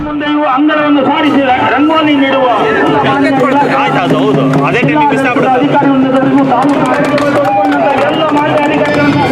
ಮುಂದೆಯೂ ಅಂಗರವನ್ನು ಸಾರಿಸಿದ ರಂಗೋಲಿ ನೀಡುವ ಅಧಿಕಾರಿ ವೃಂದದವರಿಗೂ ತಾಲೂಕು ಆಡಳಿತದಲ್ಲಿ ಒಳಗೊಂಡಂತ ಎಲ್ಲ ಮಾನ್ಯ ಅಧಿಕಾರಿಗಳನ್ನು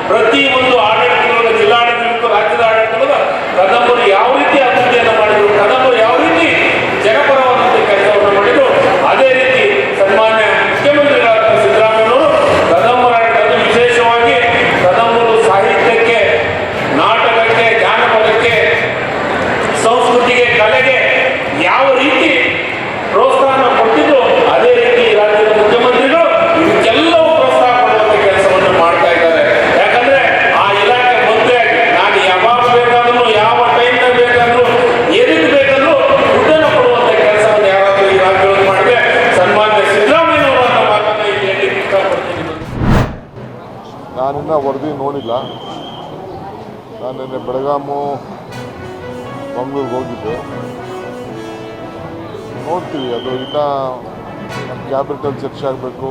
ಪ್ರತಿಯೊಂದು ಆಡಳಿತಗಳು ಜಿಲ್ಲಾಡಳಿತ ರಾಜ್ಯದ ಆಡಳಿತಗಳು ಕದಂಬರು ಯಾವ ರೀತಿ ಅಭಿವೃದ್ಧಿಯನ್ನು ಮಾಡಿದರು, ಕದಂಬರು ಯಾವ ರೀತಿ ಜನಪರವಾದಂಥ ಕೆಲಸವನ್ನು ಮಾಡಿದರು, ಅದೇ ರೀತಿ ಸನ್ಮಾನ್ಯ ಮುಖ್ಯಮಂತ್ರಿಗಳಾದ ಸಿದ್ದರಾಮಯ್ಯನವರು ಕದಂಬರ ಆಡಳಿತ ವಿಶೇಷವಾಗಿ ಕದಂಬರು ಸಾಹಿತ್ಯಕ್ಕೆ, ನಾಟಕಕ್ಕೆ, ಜಾನಪದಕ್ಕೆ, ಸಂಸ್ಕೃತಿಗೆ, ಕಲೆಗೆ ಯಾವ ರೀತಿ ಪ್ರೋತ್ಸಾಹ ಕೊಟ್ಟಿದ್ದು ಅದೇ ರೀತಿ ರಾಜ್ಯದ ಮುಖ್ಯಮಂತ್ರಿಗಳು ಇದಕ್ಕೆಲ್ಲವೂ ಪ್ರೋತ್ಸಾಹ ಕೊಡುವಂಥ ಕೆಲಸವನ್ನು ಮಾಡ್ತಾ ಇದ್ದಾರೆ. ಯಾಕಂದ್ರೆ ಆ ಇಲಾಖೆ ಮಂತ್ರಿಯಾಗಿ ನಾನು ಯಾವಾಗ ಬೇಕಾದ್ರೂ ಯಾವ ಟೈಮ್ನಲ್ಲಿ ಬೇಕಾದ್ರೂ ಎದಕ್ಕೆ ಬೇಕಾದ್ರೂ ದುಡ್ಡನ್ನು ಕೊಡುವಂಥ ಕೆಲಸವನ್ನು ಯಾರಾದರೂ ಈ ರಾಜ್ಯದಲ್ಲಿ ಮಾಡಿದ್ರೆ ಸನ್ಮಾನ್ಯ ಸಿದ್ದರಾಮಯ್ಯನವರ ಮಾತನ್ನು ಇಲ್ಲಿ ಹೇಳಲಿಕ್ಕೆ ಇಷ್ಟಪಡ್ತೀನಿ. ನಾನಿನ್ನ ವರದಿ ನೋಡಿಲ್ಲ. ನಾನು ನಿನ್ನೆ ಬೆಳಗಾಮು ಮಂಗಳೂರಿಗೆ ಹೋಗಿದ್ದೆ. ನೋಡ್ತೀವಿ, ಅದು ಇನ್ನೂ ನಮ್ಮ ಕ್ಯಾಬಿನೆಟಲ್ಲಿ ಚರ್ಚೆ ಆಗಬೇಕು.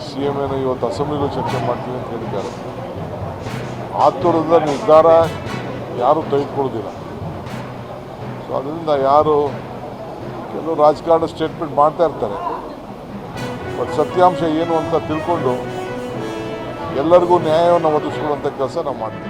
CM ಏನೋ ಇವತ್ತು ಅಸೆಂಬ್ಲಿಗೂ ಚರ್ಚೆ ಮಾಡ್ತೀವಿ ಅಂತ ಹೇಳಿದ್ದಾರೆ. ಆ ಥರದ ನಿರ್ಧಾರ ಯಾರೂ ತೆಗೆದುಕೊಳ್ಳೋದಿಲ್ಲ. ಸೊ ಅದರಿಂದ ಯಾರು ಕೆಲವು ರಾಜಕಾರಣ ಸ್ಟೇಟ್ಮೆಂಟ್ ಮಾಡ್ತಾ ಇರ್ತಾರೆ, ಬಟ್ ಸತ್ಯಾಂಶ ಏನು ಅಂತ ತಿಳ್ಕೊಂಡು ಎಲ್ಲರಿಗೂ ನ್ಯಾಯವನ್ನು ಒದಗಿಸ್ಕೊಳ್ಳುವಂಥ ಕೆಲಸ ನಾವು ಮಾಡ್ತೀವಿ.